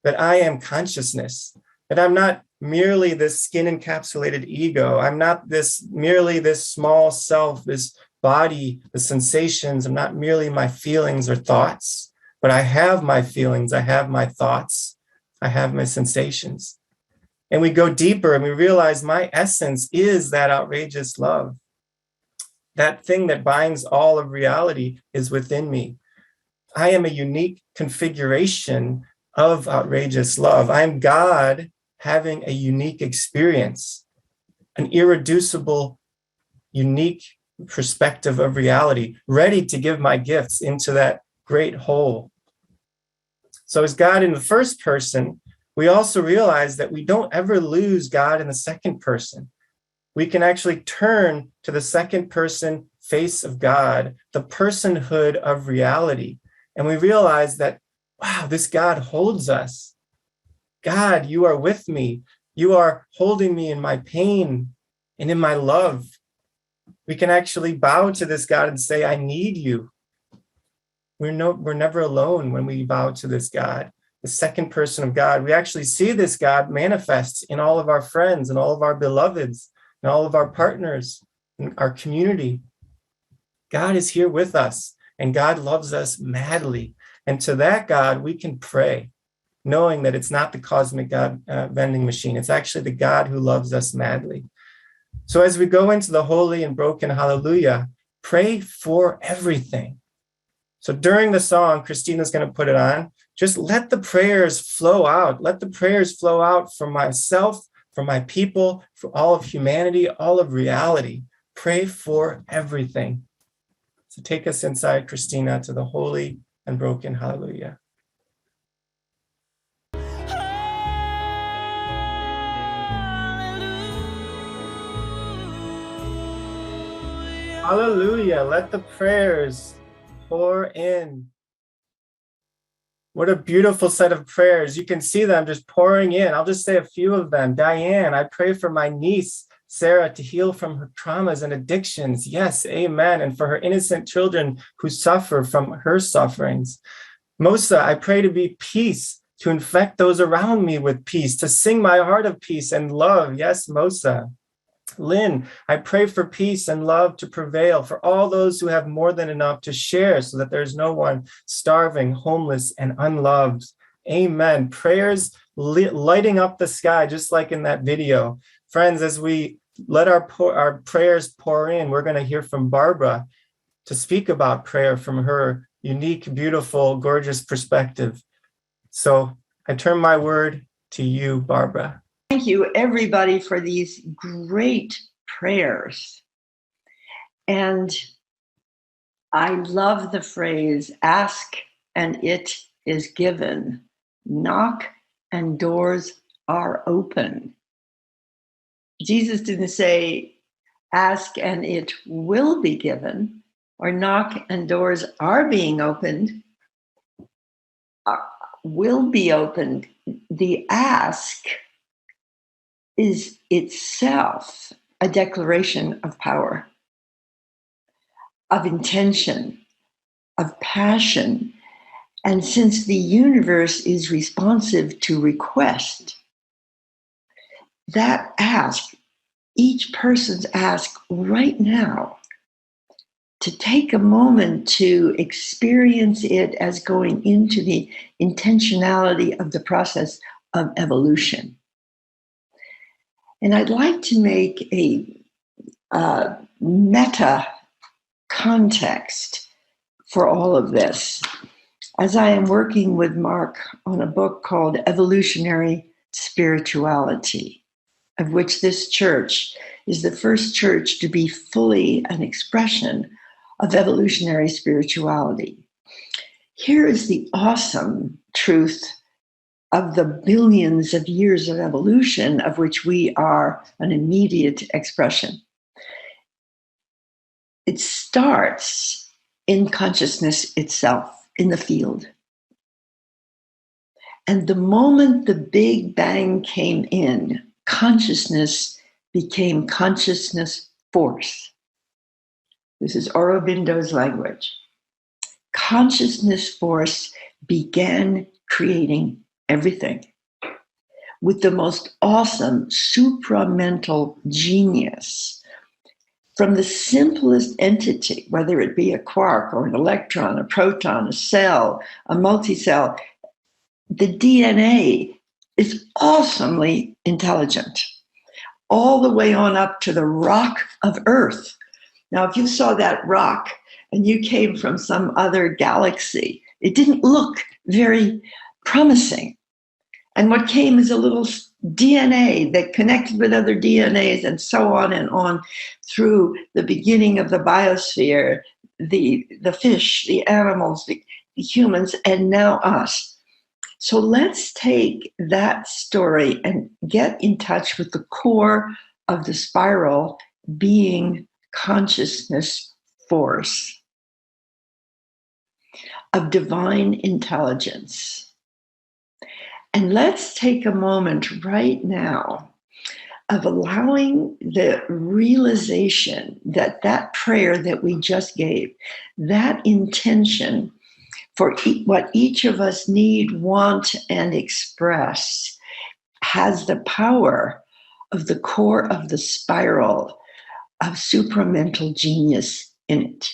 that I am consciousness, that I'm not merely this skin encapsulated ego. I'm not merely this small self, this body, the sensations. I'm not merely my feelings or thoughts, but I have my feelings. I have my thoughts. I have my sensations. And we go deeper and we realize my essence is that outrageous love. That thing that binds all of reality is within me. I am a unique configuration of outrageous love. I'm God having a unique experience, an irreducible, unique perspective of reality, ready to give my gifts into that great whole. So as God in the first person, we also realize that we don't ever lose God in the second person. We can actually turn to the second person face of God, the personhood of reality. And we realize that, wow, this God holds us. God, you are with me. You are holding me in my pain and in my love. We can actually bow to this God and say, I need you. We're never alone when we bow to this God, the second person of God. We actually see this God manifest in all of our friends and all of our beloveds and all of our partners and our community. God is here with us and God loves us madly. And to that God, we can pray, knowing that it's not the cosmic God vending machine. It's actually the God who loves us madly. So as we go into the holy and broken hallelujah, Pray for everything. So during the song, Kristina's going to put it on. Just let the prayers flow out. Let the prayers flow out for myself, for my people, for all of humanity, all of reality. Pray for everything. So take us inside, Kristina, to the holy and broken hallelujah. Hallelujah. Let the prayers pour in. What a beautiful set of prayers. You can see them just pouring in. I'll just say a few of them. Diane, I pray for my niece, Sarah, to heal from her traumas and addictions. Yes, amen. And for her innocent children who suffer from her sufferings. Mosa, I pray to be peace, to infect those around me with peace, to sing my heart of peace and love. Yes, Mosa. Lynn, I pray for peace and love to prevail for all those who have more than enough to share so that there's no one starving, homeless, and unloved. Amen. Prayers lighting up the sky, just like in that video. Friends, as we let our prayers pour in, we're going to hear from Barbara to speak about prayer from her unique, beautiful, gorgeous perspective. So I turn my word to you, Barbara. Thank you, everybody, for these great prayers. And I love the phrase, ask and it is given. Knock and doors are open. Jesus didn't say, ask and it will be given, or knock and doors are being opened, will be opened. The ask is itself a declaration of power, of intention, of passion. And since the universe is responsive to request, that ask, each person's ask right now, to take a moment to experience it as going into the intentionality of the process of evolution. And I'd like to make a meta context for all of this, as I am working with Marc on a book called Evolutionary Spirituality, of which this church is the first church to be fully an expression of evolutionary spirituality. Here is the awesome truth of the billions of years of evolution, of which we are an immediate expression. It starts in consciousness itself, in the field. And the moment the Big Bang came in, consciousness became consciousness force. This is Aurobindo's language. Consciousness force began creating everything with the most awesome supramental genius. From the simplest entity, whether it be a quark or an electron, a proton, a cell, a multicell, the DNA is awesomely intelligent, all the way on up to the rock of Earth. Now, if you saw that rock and you came from some other galaxy, it didn't look very promising. And what came is a little DNA that connected with other DNAs and so on through the beginning of the biosphere, the fish, the animals, the humans, and now us. So let's take that story and get in touch with the core of the spiral being consciousness force of divine intelligence. And let's take a moment right now of allowing the realization that that prayer that we just gave, that intention for what each of us need, want, and express, has the power of the core of the spiral of supramental genius in it.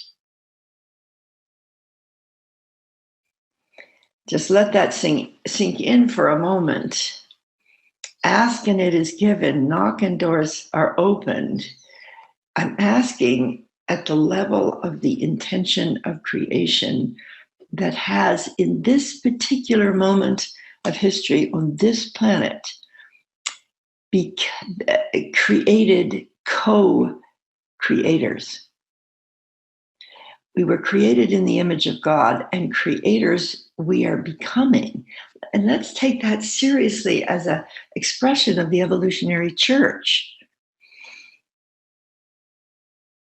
Just let that sink in for a moment. Ask and it is given. Knock and doors are opened. I'm asking at the level of the intention of creation that has, in this particular moment of history on this planet, created co-creators. We were created in the image of God, and creators we are becoming. And let's take that seriously as an expression of the evolutionary church.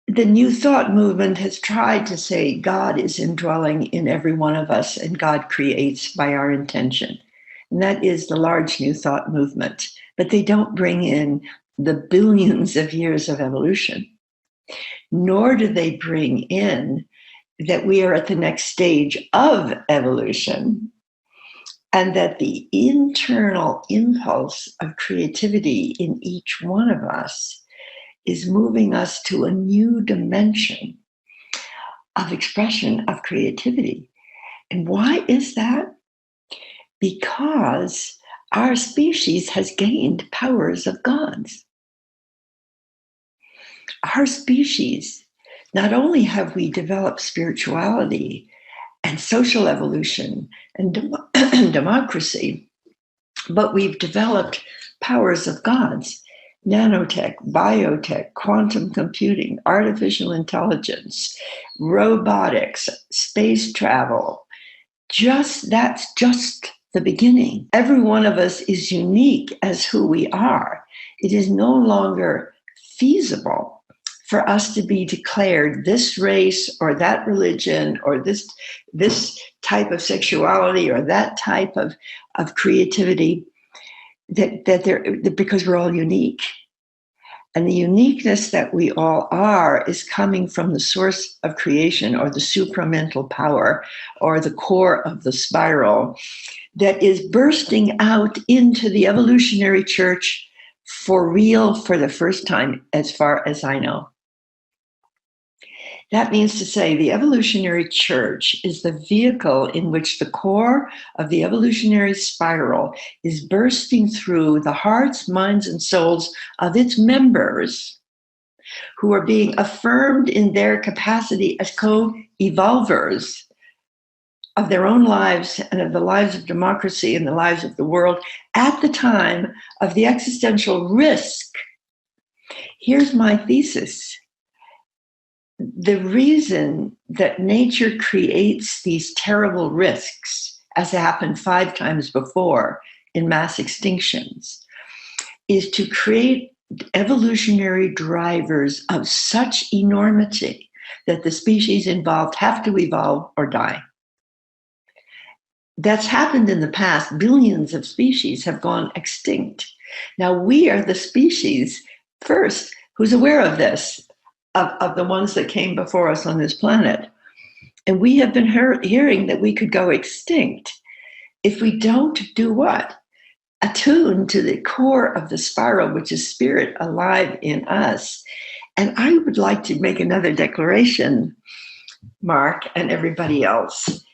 The New Thought movement has tried to say God is indwelling in every one of us and God creates by our intention. And that is the large New Thought movement. But they don't bring in the billions of years of evolution, nor do they bring in that we are at the next stage of evolution and that the internal impulse of creativity in each one of us is moving us to a new dimension of expression of creativity. And why is that? Because our species has gained powers of gods. Our species, not only have we developed spirituality and social evolution and democracy, but we've developed powers of gods. Nanotech, biotech, quantum computing, artificial intelligence, robotics, space travel. That's just the beginning. Every one of us is unique as who we are. It is no longer feasible for us to be declared this race or that religion or this type of sexuality or that type of creativity because we're all unique. And the uniqueness that we all are is coming from the source of creation or the supramental power or the core of the spiral that is bursting out into the evolutionary church for real for the first time, as far as I know. That means to say the evolutionary church is the vehicle in which the core of the evolutionary spiral is bursting through the hearts, minds, and souls of its members who are being affirmed in their capacity as co-evolvers of their own lives and of the lives of democracy and the lives of the world at the time of the existential risk. Here's my thesis. The reason that nature creates these terrible risks, as happened 5 times before in mass extinctions, is to create evolutionary drivers of such enormity that the species involved have to evolve or die. That's happened in the past. Billions of species have gone extinct. Now we are the species first who's aware of this, of the ones that came before us on this planet. And we have been hearing that we could go extinct if we don't do what? Attune to the core of the spiral, which is spirit alive in us. And I would like to make another declaration, Mark and everybody else,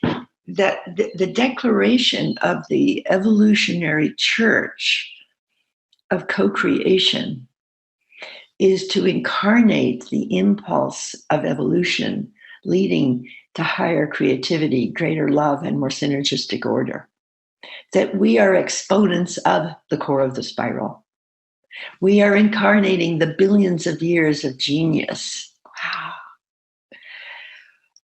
that the declaration of the evolutionary church of co-creation is to incarnate the impulse of evolution, leading to higher creativity, greater love, and more synergistic order. That we are exponents of the core of the spiral. We are incarnating the billions of years of genius. Wow.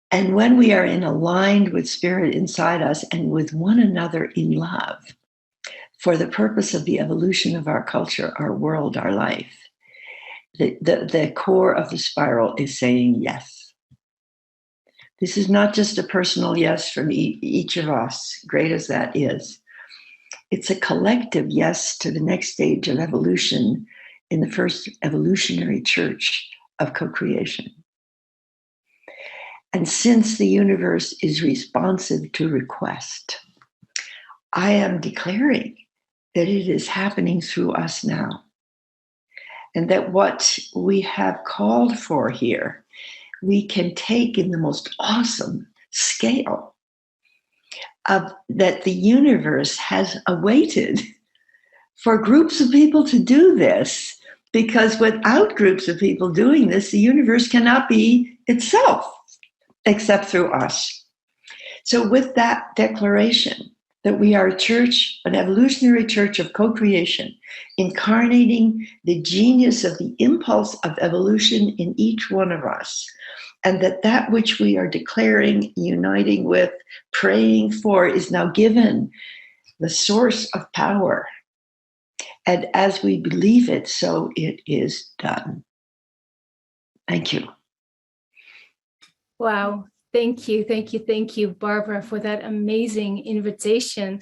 And when we are aligned with spirit inside us and with one another in love, for the purpose of the evolution of our culture, our world, our life, the core of the spiral is saying yes. This is not just a personal yes from each of us, great as that is. It's a collective yes to the next stage of evolution in the first evolutionary church of co-creation. And since the universe is responsive to request, I am declaring that it is happening through us now. And that what we have called for here, we can take in the most awesome scale of that the universe has awaited for groups of people to do this, because without groups of people doing this, the universe cannot be itself, except through us. So with that declaration that we are a church, an evolutionary church of co-creation, incarnating the genius of the impulse of evolution in each one of us, and that which we are declaring, uniting with, praying for, is now given the source of power. And as we believe it, so it is done. Thank you. Wow. Thank you, Barbara, for that amazing invitation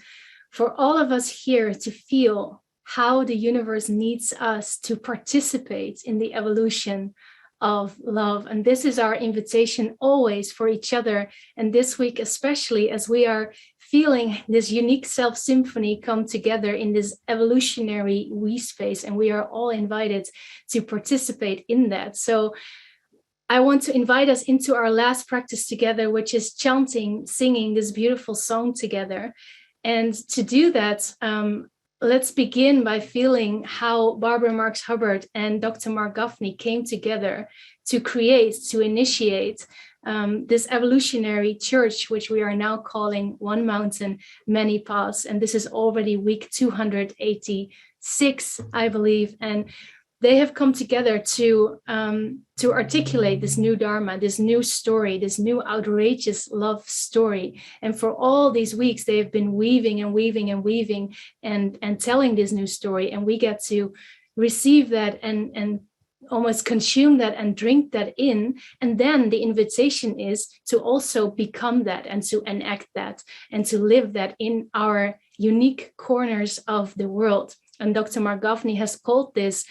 for all of us here to feel how the universe needs us to participate in the evolution of love. And this is our invitation always for each other. And this week, especially as we are feeling this unique self-symphony come together in this evolutionary we space, and we are all invited to participate in that. So I want to invite us into our last practice together, which is chanting, singing this beautiful song together. And to do that, let's begin by feeling how Barbara Marx Hubbard and Dr. Marc Gafni came together to create, to initiate this evolutionary church, which we are now calling One Mountain, Many Paths. And this is already week 286, I believe. And they have come together to articulate this new Dharma, this new story, this new outrageous love story. And for all these weeks, they have been weaving and weaving and weaving and telling this new story. And we get to receive that and almost consume that and drink that in. And then the invitation is to also become that and to enact that and to live that in our unique corners of the world. And Dr. Marc Gafni has called this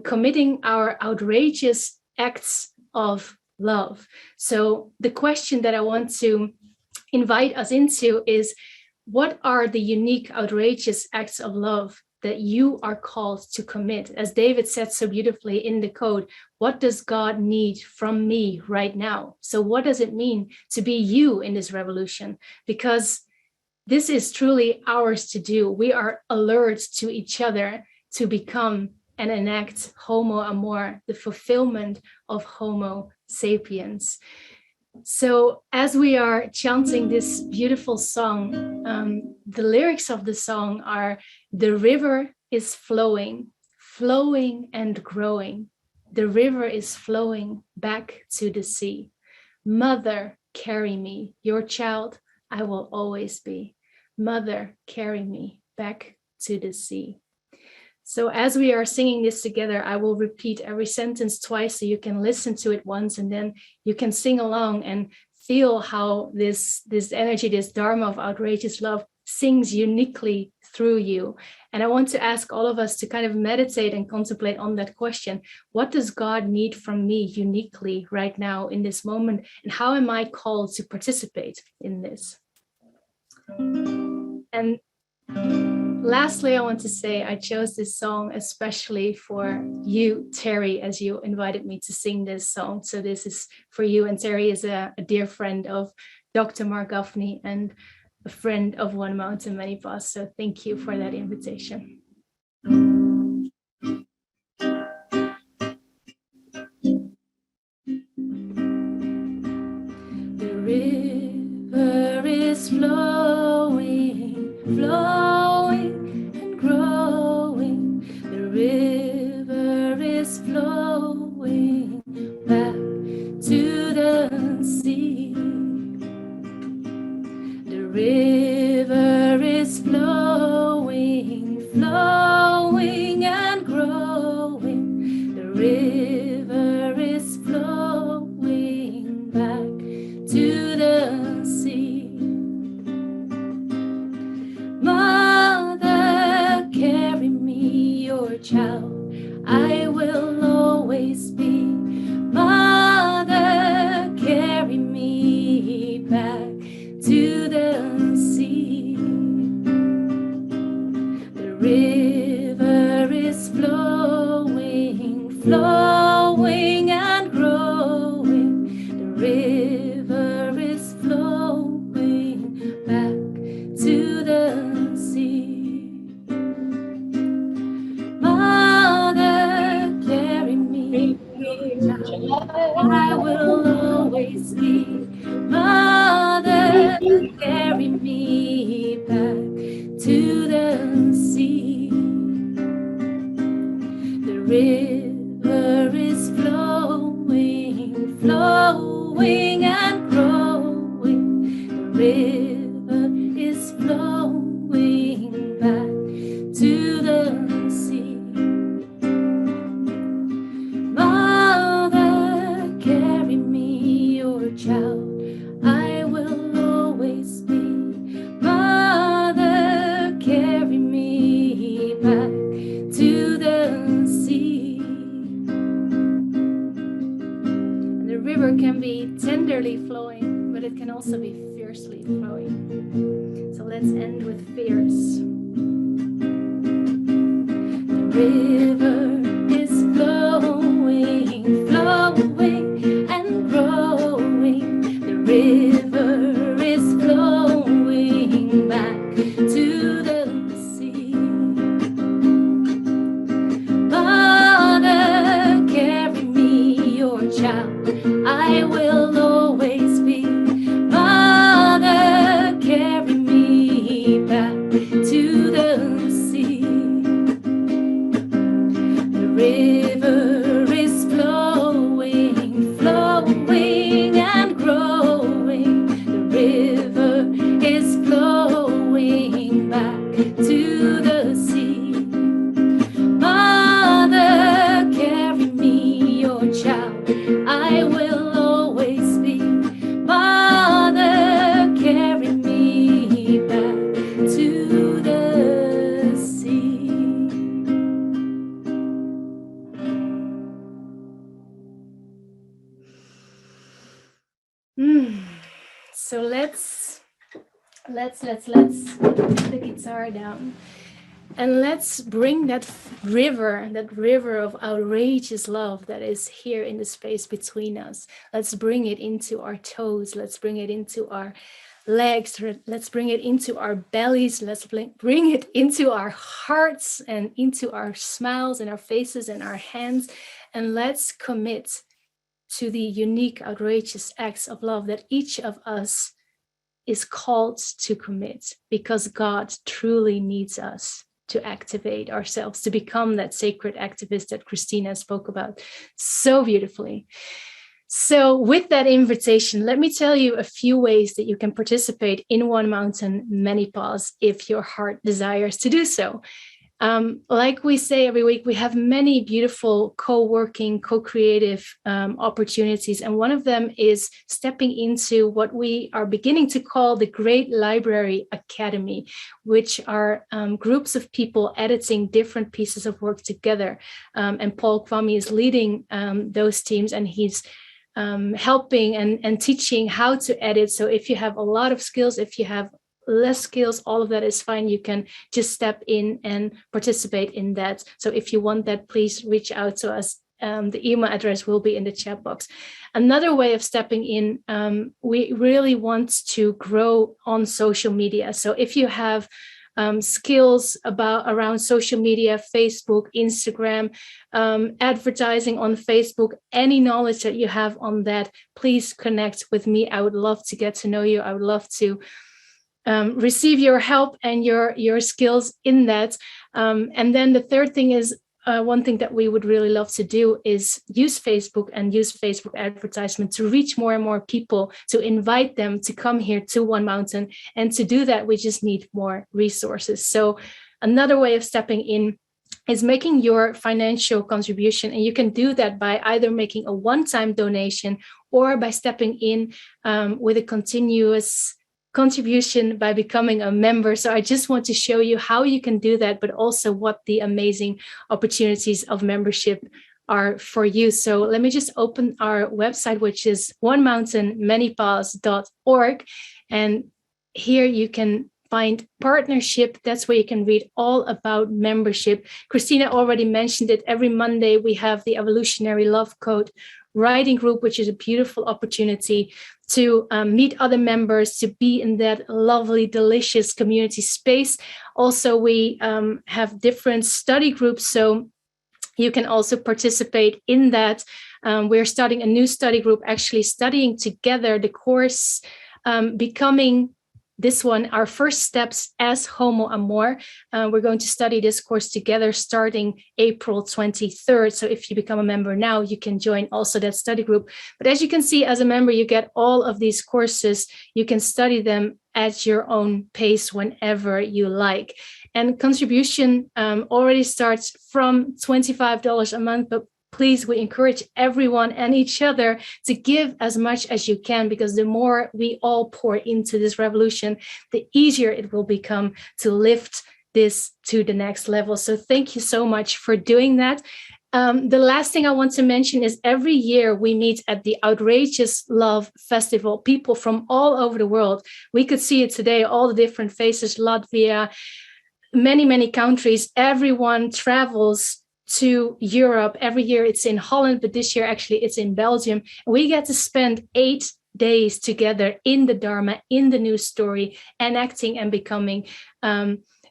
committing our outrageous acts of love. So the question that I want to invite us into is, what are the unique, outrageous acts of love that you are called to commit? As David said so beautifully in the code, what does God need from me right now? So what does it mean to be you in this revolution? Because this is truly ours to do. We are alert to each other to become and enact Homo Amor, the fulfillment of Homo sapiens. So as we are chanting this beautiful song, the lyrics of the song are, the river is flowing, flowing and growing. The river is flowing back to the sea. Mother, carry me, your child I will always be. Mother, carry me back to the sea. So as we are singing this together, I will repeat every sentence twice so you can listen to it once, and then you can sing along and feel how this energy, this Dharma of outrageous love sings uniquely through you. And I want to ask all of us to kind of meditate and contemplate on that question. What does God need from me uniquely right now in this moment? And how am I called to participate in this? And lastly, I want to say I chose this song especially for you, Terry, as you invited me to sing this song. So this is for you. And Terry is a dear friend of Dr. Marc Gafni and a friend of One Mountain, Many Paths. So thank you for that invitation. The river is flowing, flowing and growing. The river is flowing back to the sea. The river is flowing, flowing and growing. The river is flowing back to the sea. Mother, carry me, your child I will always be. Mother, carry me back to the sea. The river is flowing, flowing and growing. The river is flowing back to the sea. Mother, carry me, I will sweet mother, carry me back to the sea. The river is flowing, flowing and growing. The river is flowing back to the sea. Mother, carry me, your child, I will always be. Mother, carry me back to the sea. And the river can be tenderly flowing, but it can also be fiercely flowing. So let's end with fierce. The river is flowing, flowing and growing. The river is flowing back to the sea. Mother, carry me, your child, I will always be. Mother, carry me back to the sea. The river is flowing, flowing and growing. The river is flowing back to the sea. Mother, carry me, your child, I will always be. Mother, carry me back to the sea. So let's put the guitar down and let's bring that river of outrageous love that is here in the space between us. Let's bring it into our toes. Let's bring it into our legs. Let's bring it into our bellies. Let's bring it into our hearts and into our smiles and our faces and our hands. And let's commit to the unique, outrageous acts of love that each of us is called to commit, because God truly needs us to activate ourselves, to become that sacred activist that Kristina spoke about so beautifully. So with that invitation, let me tell you a few ways that you can participate in One Mountain, Many Paths if your heart desires to do so. Like we say every week, we have many beautiful co-working, co-creative opportunities. And one of them is stepping into what we are beginning to call the Great Library Academy, which are groups of people editing different pieces of work together. And Marc Gafni is leading those teams, and he's helping and teaching how to edit. So if you have a lot of skills, if you have less skills, all of that is fine. You can just step in and participate in that. So if you want that, please reach out to us. The email address will be in the chat box. Another way of stepping in, we really want to grow on social media. So if you have skills around social media, Facebook, Instagram, advertising on Facebook, any knowledge that you have on that, please connect with me. I would love to get to know you. I would love to receive your help and your skills in that. And then the third thing is, one thing that we would really love to do is use Facebook and use Facebook advertisement to reach more and more people, to invite them to come here to One Mountain. And to do that, we just need more resources. So another way of stepping in is making your financial contribution. And you can do that by either making a one-time donation or by stepping in with a continuous contribution by becoming a member. So I just want to show you how you can do that, but also what the amazing opportunities of membership are for you. So let me just open our website, which is onemountainmanypaths.org. And here you can find partnership. That's where you can read all about membership. Kristina already mentioned it. Every Monday, we have the Evolutionary Love Code writing group, which is a beautiful opportunity to meet other members, to be in that lovely, delicious community space. Also, we have different study groups, so you can also participate in that. We're starting a new study group, actually studying together the course, becoming this one, our first steps as Homo Amor. We're going to study this course together starting April 23rd. So if you become a member now, you can join also that study group. But as you can see, as a member, you get all of these courses. You can study them at your own pace whenever you like. And contribution already starts from $25 a month, but please, we encourage everyone and each other to give as much as you can, because the more we all pour into this revolution, the easier it will become to lift this to the next level. So thank you so much for doing that. The last thing I want to mention is every year we meet at the Outrageous Love Festival, people from all over the world. We could see it today, all the different faces, Latvia, many, many countries. Everyone travels to Europe. Every year it's in Holland, but this year actually it's in Belgium. We get to spend 8 days together in the Dharma, in the new story, enacting and becoming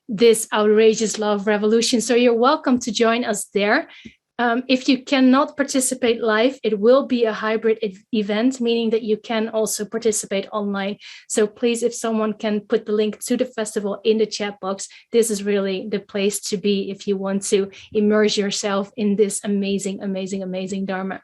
this outrageous love revolution. So you're welcome to join us there. If you cannot participate live, it will be a hybrid event, meaning that you can also participate online. So please, if someone can put the link to the festival in the chat box, this is really the place to be if you want to immerse yourself in this amazing, amazing, amazing Dharma.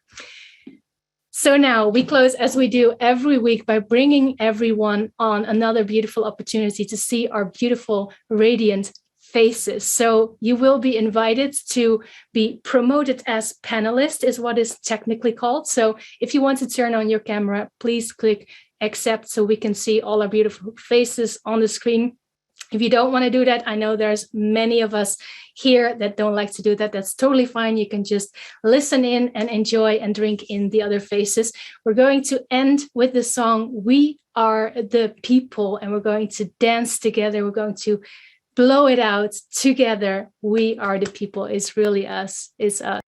So now we close, as we do every week, by bringing everyone on another beautiful opportunity to see our beautiful, radiant faces. So you will be invited to be promoted as panelist, is what is technically called. So if you want to turn on your camera, please click accept so we can see all our beautiful faces on the screen. If you don't want to do that, I know there's many of us here that don't like to do that. That's totally fine. You can just listen in and enjoy and drink in the other faces. We're going to end with the song, We Are the People, and we're going to dance together. We're going to blow it out together. We are the people. It's really us. It's us.